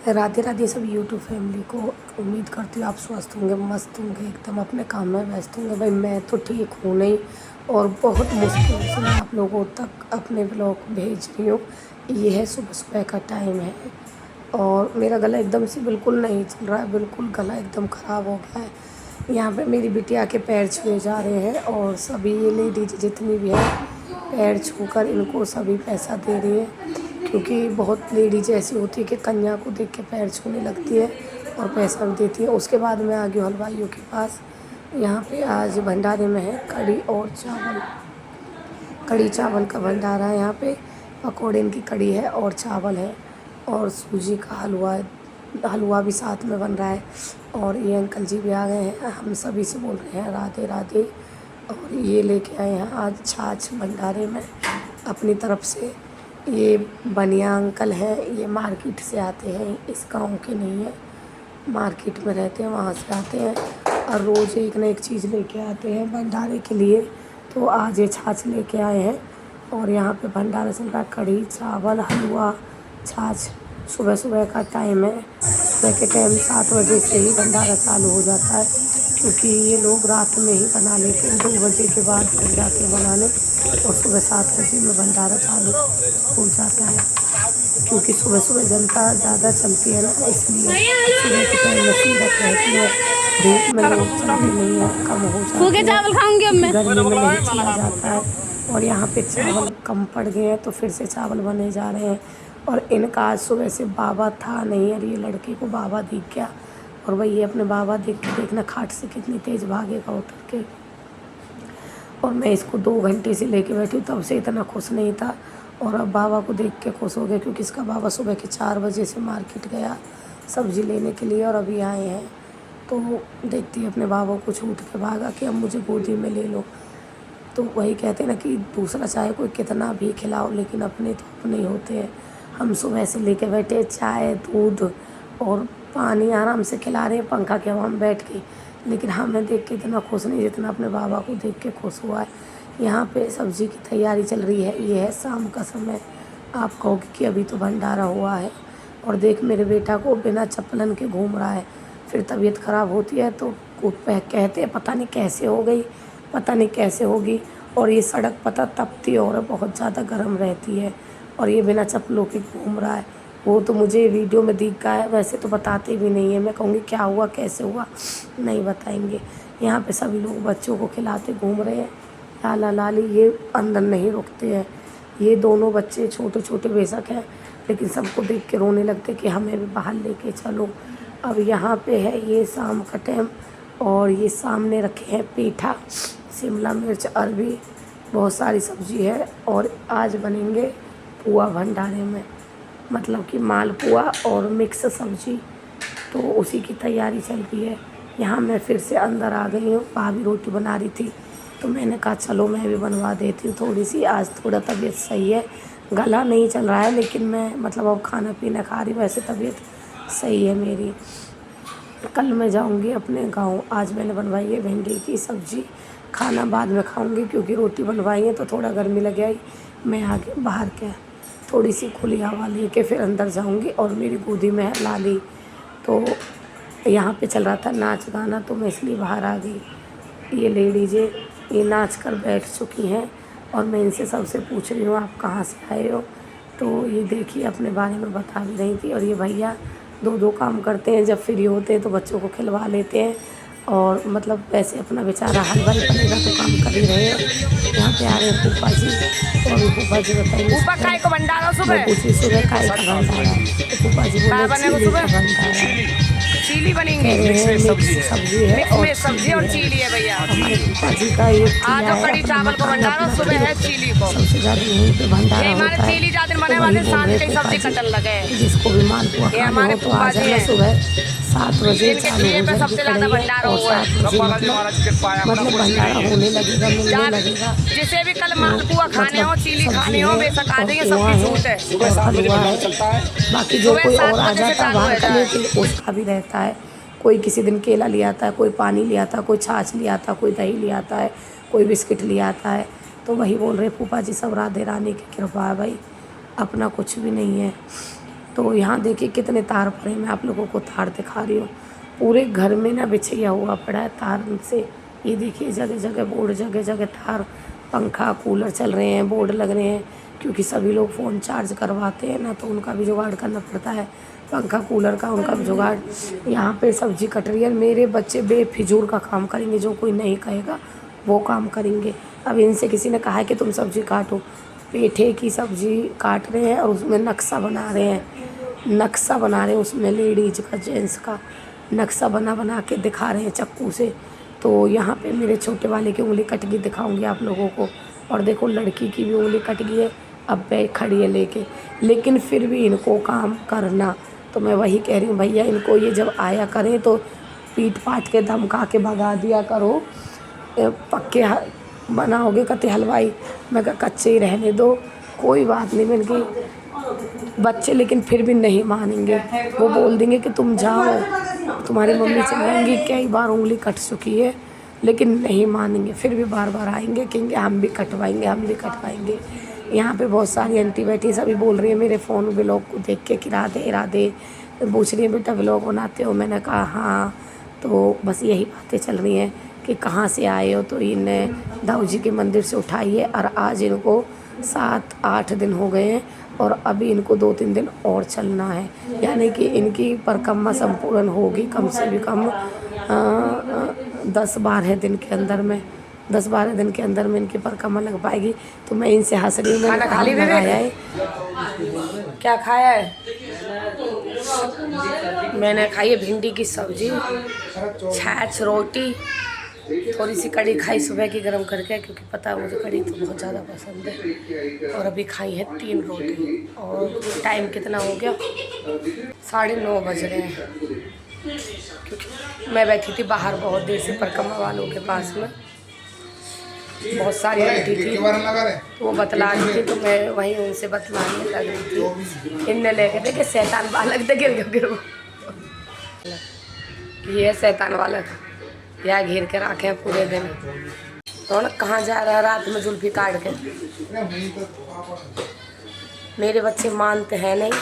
राधे राधे सब YouTube family को। उम्मीद करती हूँ आप स्वस्थ होंगे, मस्त होंगे, एकदम अपने काम में व्यस्त होंगे। भाई मैं तो ठीक हूँ नहीं, और बहुत मुश्किल से मैं आप लोगों तक अपने ब्लॉग भेज रही हूँ। ये है सुबह सुबह का टाइम है और मेरा गला एकदम से बिल्कुल नहीं चल रहा है, बिल्कुल गला एकदम ख़राब हो गया है। यहाँ पे मेरी बिटिया के पैर छुए जा रहे हैं और सभी ये लेडीज जितनी भी है पैर छूकर इनको सभी पैसा दे रही है, क्योंकि बहुत लेडीज ऐसी होती है कि कन्या को देख के पैर छूने लगती है और पैसा भी देती है। उसके बाद मैं आ गई हलवाइयों के पास। यहाँ पे आज भंडारे में है कढ़ी और चावल, कढ़ी चावल का भंडारा है। यहाँ पे पकौड़े की कढ़ी है और चावल है और सूजी का हलवा भी साथ में बन रहा है। और ये अंकल जी भी आ गए हैं, हम सभी से बोल रहे हैं राधे राधे। और ये लेके आए हैं आज छाछ भंडारे में अपनी तरफ से। ये बनिया अंकल हैं, ये मार्केट से आते हैं, इस गांव के नहीं है, मार्केट में रहते हैं, वहाँ से आते हैं और रोज़ एक ना एक चीज़ लेके आते हैं भंडारे के लिए। तो आज ये छाछ लेके आए हैं और यहाँ पे भंडारा चल रहा है, कढ़ी चावल हलवा छाछ। सुबह सुबह का टाइम है, सुबह के टाइम 7 बजे से ही भंडारा चालू हो जाता है, क्योंकि ये लोग रात में ही बना लेते हैं, 2 बजे के बाद फिर जाके बनाने, और सुबह 7 बजे में भंडारा चालू हो जाता है। क्योंकि सुबह सुबह जनता ज़्यादा चलती है ना, इसलिए सुबह के टाइम में सीरत रहती है, धूप में लोग चलते नहीं है, कम हो जाते हैं, गर्मी में नहीं चला जाता है। और यहाँ पे चावल कम पड़ गए हैं तो फिर से चावल बने जा रहे हैं। और इनका आज सुबह से बाबा था नहीं, और ये लड़के को बाबा दिख गया, और भाई ये अपने बाबा देख के देखना खाट से कितनी तेज़ भागेगा उतर के। और मैं इसको 2 घंटे से लेके बैठी हूँ, तब से इतना खुश नहीं था, और अब बाबा को देख के खुश हो गया, क्योंकि इसका बाबा सुबह के 4 बजे से मार्केट गया सब्ज़ी लेने के लिए और अभी आए हैं। तो देखती है अपने बाबा को छूट के भागा कि अब मुझे गोदी में ले लो। तो वही कहते हैं ना कि दूसरा चाहे कोई कितना भी खिलाओ, लेकिन अपने तो अपने ही होते हैं। हम सुबह से लेके बैठे चाय दूध और पानी आराम से खिला रहे हैं पंखा के हवा में बैठ के, लेकिन हमें देख के इतना खुश नहीं जितना अपने बाबा को देख के खुश हुआ है। यहाँ पे सब्ज़ी की तैयारी चल रही है, ये है शाम का समय। आप कहोगे कि अभी तो भंडारा हुआ है, और देख मेरे बेटा को बिना चप्पलन के घूम रहा है। फिर तबीयत ख़राब होती है तो कहते हैं पता नहीं कैसे हो गई, पता नहीं कैसे होगी। और ये सड़क पता तपती और बहुत ज़्यादा गर्म रहती है, और ये बिना चप्पलों के घूम रहा है। वो तो मुझे वीडियो में दिख गया है, वैसे तो बताते भी नहीं है। मैं कहूँगी क्या हुआ कैसे हुआ, नहीं बताएंगे। यहाँ पे सभी लोग बच्चों को खिलाते घूम रहे हैं, लाला लाली, ये अंदर नहीं रुकते हैं। ये दोनों बच्चे छोटे छोटे बेशक हैं, लेकिन सबको देख के रोने लगते कि हमें भी बाहर लेके चलो। अब यहाँ पे है ये शाम का टाइम, और ये सामने रखे हैं पेठा, शिमला मिर्च, अरबी, बहुत सारी सब्ज़ी है। और आज बनेंगे पुआ भंडारे में, मतलब कि मालपुआ और मिक्स सब्ज़ी, तो उसी की तैयारी चल रही है। यहाँ मैं फिर से अंदर आ गई हूँ, भाभी रोटी बना रही थी तो मैंने कहा चलो मैं भी बनवा देती हूँ थोड़ी सी। आज थोड़ा तबीयत सही है, गला नहीं चल रहा है, लेकिन मैं मतलब अब खाना पीना खा रही, वैसे तबीयत सही है मेरी। कल मैं जाऊंगी अपने गांव। आज मैंने बनवाई है भिंडी की सब्ज़ी, खाना बाद में खाऊंगी, क्योंकि रोटी बनवाई है तो थोड़ा गर्मी लग आई। मैं आगे बाहर के थोड़ी सी खुली हवा लेके फिर अंदर जाऊंगी, और मेरी गोदी में है लाली। तो यहाँ पे चल रहा था नाच गाना, तो मैं इसलिए बाहर आ गई। ये लेडीज़ें ये नाच कर बैठ चुकी हैं, और मैं इनसे सबसे पूछ रही हूँ आप कहाँ से आए हो। तो ये देखिए अपने बारे में बता भी रही थी। और ये भैया 2 काम करते हैं, जब फ्री होते हैं तो बच्चों को खिलवा लेते हैं, और मतलब वैसे अपना बेचारा हलवाई बनेगा तो काम कर ही रहे हैं। यहाँ पे आ रहे हैं फूफा जी, तो अभी फूफा जी बताइए काय को भंडारा सुबह पूछी सुबह काय का भंडारा है, तो फूफा जी बोले चीली का भंडारा है। चीली बनेंगी, सब्जी है मिक्स और में सब्जी और चीली है भैया। हमारे फूफा जी का ये आज किया है कड़ी अपना चावल को मकान भंडारा, अपना सुबह है चीली को। सबसे ज़्यादा यहीं पे भंडारा ये हमारे होता है। चीली जाते तो बने वही वाले बोल शाम रहे के फूफा सब्जी जी कटन लगे। कि जिसको भी मालपुआ ये खाना हमारे हो तो आ फूफा जी जाना हैं, सुबह 7 बजे जिनके चालू चूल्हे हो पे जाएगी सबसे ज्यादा कढ़ैया, भंडारा और हुआ है। 7 बजे मतलब भंडारा होने लगेगा, मिलने लगेगा। जिसे भी कल मालपुआ खाने हो, चीली खाने हो, बेशक आ जाइए, पोहा सबकी है छूट है। और हलवा है। बाकी जो सुबह कोई 7 और आ बजे से जाता है चालू बाहर है का जाए। लेके, उसका भी रहता है। कोई किसी दिन केला ले आता है, कोई पानी ले आता है, कोई छाछ ले आता है, कोई दही ले आता है, कोई बिस्किट ले आता है। तो वही बोल रहे फूफा जी सब राधे रानी की कृपा है भाई, अपना कुछ भी नहीं है। तो यहाँ देखिए कितने तार पड़े, मैं आप लोगों को तार दिखा रही हूँ। पूरे घर में ना बिछैया हुआ पड़ा है तार से। ये देखिए जगह जगह बोर्ड, जगह जगह तार, पंखा कूलर चल रहे हैं, बोर्ड लग रहे हैं, क्योंकि सभी लोग फ़ोन चार्ज करवाते हैं ना, तो उनका भी जुगाड़ करना पड़ता है, पंखा कूलर का उनका भी जुगाड़। यहाँ पे सब्ज़ी कट रही है। मेरे बच्चे बेफिजूल का काम करेंगे, जो कोई नहीं कहेगा वो काम करेंगे। अब इनसे किसी ने कहा है कि तुम सब्ज़ी काटो, पेठे की सब्ज़ी काट रहे हैं और उसमें नक्शा बना रहे हैं, उसमें लेडीज का, जेंट्स का नक्शा बना के दिखा रहे हैं चाकू से। तो यहाँ पे मेरे छोटे वाले की उंगली कट गई, दिखाऊंगी आप लोगों को। और देखो लड़की की भी उंगली कट गई है, अब बैग खड़ी है लेके, लेकिन फिर भी इनको काम करना। तो मैं वही कह रही हूँ भैया, इनको ये जब आया करें तो पीट पाट के धमका के भगा दिया करो। पक्के बनाओगे कते हलवाई, मैं कहा कच्चे ही रहने दो, कोई बात नहीं। मैंने कि बच्चे लेकिन फिर भी नहीं मानेंगे, वो बोल देंगे कि तुम जाओ, तुम्हारी मम्मी चिल्लाएंगी, कई बार उंगली कट चुकी है, लेकिन नहीं मानेंगे, फिर भी बार बार आएंगे, कहेंगे हम भी कटवाएंगे। यहाँ पे बहुत सारी आंटी बैठी सभी बोल रही है मेरे फ़ोन व्लॉग को देख के कि राधे पूछ रही है बेटा व्लॉग बनाते हो, मैंने कहा हाँ। तो बस यही बातें चल रही हैं कि कहाँ से आए हो, तो इन्हें दाऊ जी के मंदिर से उठाई है और आज इनको 7-8 दिन हो गए हैं और अभी इनको 2-3 दिन और चलना है, यानी कि इनकी परिक्रमा संपूर्ण होगी कम से भी कम 10-12 दिन के अंदर में, 10-12 दिन के अंदर में इनकी परिक्रमा लग पाएगी। तो मैं इनसे हंस रही हूँ, मैंने खाना लगाया है। क्या खाया है? मैंने खाई है भिंडी की सब्जी, छाछ, रोटी, थोड़ी सी कड़ी खाई सुबह की गरम करके, क्योंकि पता है मुझे कड़ी तो बहुत ज़्यादा पसंद है। और अभी खाई है 3 रोटी। और टाइम कितना हो गया? 9:30 बज रहे हैं, क्योंकि मैं बैठी थी बाहर बहुत देर से परिक्रमा वालों के पास में, बहुत सारी आंटी थी तो वो बतला रही थी, तो मैं वहीं उनसे बतलाने लग रही थी। इनने लेके देखे शैतान बालक दे गिर वो ये शैतान बालक या घेर के रखे हैं पूरे दिन। तो ना कहाँ जा रहा है रात में जुल्फी काट के। मेरे बच्चे मानते हैं नहीं,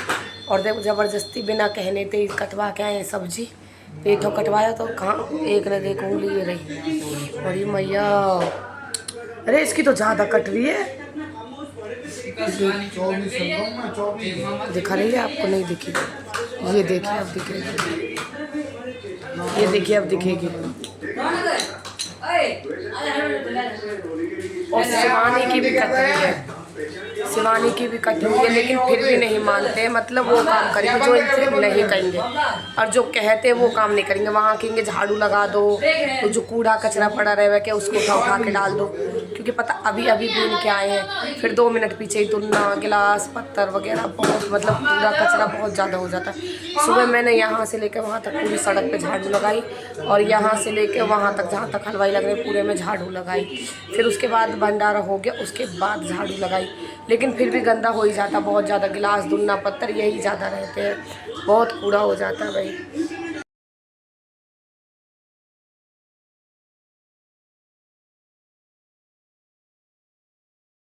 और देखो ज़बरदस्ती बिना कहने थे कटवा के आए सब्जी, पेठों कटवाया तो कहाँ एक ने देखो उंगली ये रही। और ये मैया, अरे इसकी तो ज़्यादा कट रही है। दिखा रही है आपको? नहीं दिखी, ये देखिए अब दिखेगी, ये देखिए अब दिखेगी। और शिवानी की भी कट रही है, शिवानी की भी कट हुई है, लेकिन फिर भी नहीं मानते। मतलब वो काम करेंगे जो इनसे नहीं कहेंगे, और जो कहते हैं वो काम नहीं करेंगे। वहाँ कहेंगे झाड़ू लगा दो, तो जो कूड़ा कचरा पड़ा रहे क्या उसको उठा के डाल दो, क्योंकि पता अभी बीन के आए हैं, फिर 2 मिनट पीछे ही तुलना, गिलास, पत्थर वगैरह बहुत, मतलब कूड़ा कचरा बहुत ज़्यादा हो जाता है। सुबह मैंने यहाँ से लेकर वहाँ तक पूरी सड़क पे झाड़ू लगाई, और यहाँ से लेकर वहाँ तक जहाँ तक हलवाई लग रहे पूरे में झाड़ू लगाई। फिर उसके बाद भंडारा हो गया, उसके बाद झाड़ू लगाई, लेकिन फिर भी गंदा हो ही जाता बहुत ज़्यादा। गिलास, दुन्ना, पत्थर यही ज़्यादा रहते हैं, बहुत कूड़ा हो जाता है भाई।